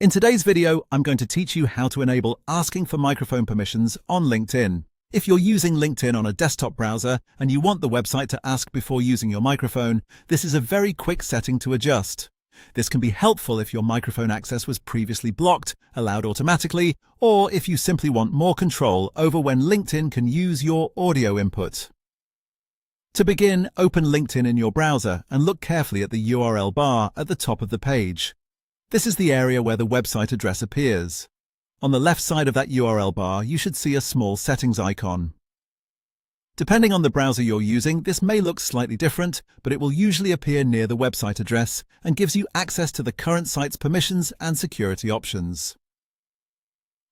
In today's video, I'm going to teach you how to enable asking for microphone permissions on LinkedIn. If you're using LinkedIn on a desktop browser and you want the website to ask before using your microphone, this is a very quick setting to adjust. This can be helpful if your microphone access was previously blocked, allowed automatically, or if you simply want more control over when LinkedIn can use your audio input. To begin, open LinkedIn in your browser and look carefully at the URL bar at the top of the page. This is the area where the website address appears. On the left side of that URL bar, you should see a small settings icon. Depending on the browser you're using, this may look slightly different, but it will usually appear near the website address and gives you access to the current site's permissions and security options.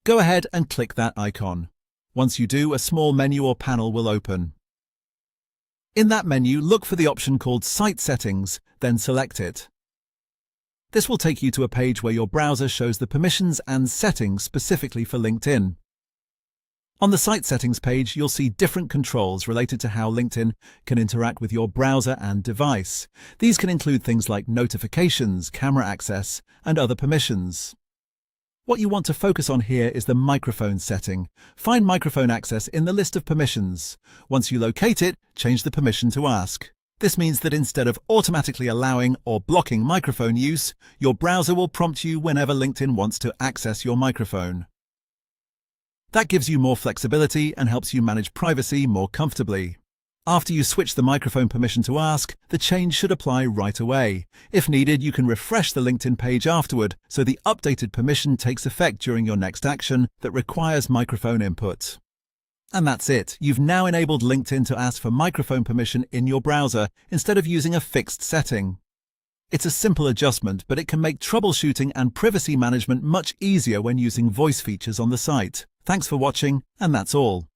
Go ahead and click that icon. Once you do, a small menu or panel will open. In that menu, look for the option called Site Settings, then select it. This will take you to a page where your browser shows the permissions and settings specifically for LinkedIn. On the Site Settings page, you'll see different controls related to how LinkedIn can interact with your browser and device. These can include things like notifications, camera access, and other permissions. What you want to focus on here is the microphone setting. Find microphone access in the list of permissions. Once you locate it, change the permission to ask. This means that instead of automatically allowing or blocking microphone use, your browser will prompt you whenever LinkedIn wants to access your microphone. That gives you more flexibility and helps you manage privacy more comfortably. After you switch the microphone permission to ask, the change should apply right away. If needed, you can refresh the LinkedIn page afterward, so the updated permission takes effect during your next action that requires microphone input. And that's it. You've now enabled LinkedIn to ask for microphone permission in your browser instead of using a fixed setting. It's a simple adjustment, but it can make troubleshooting and privacy management much easier when using voice features on the site. Thanks for watching, and that's all.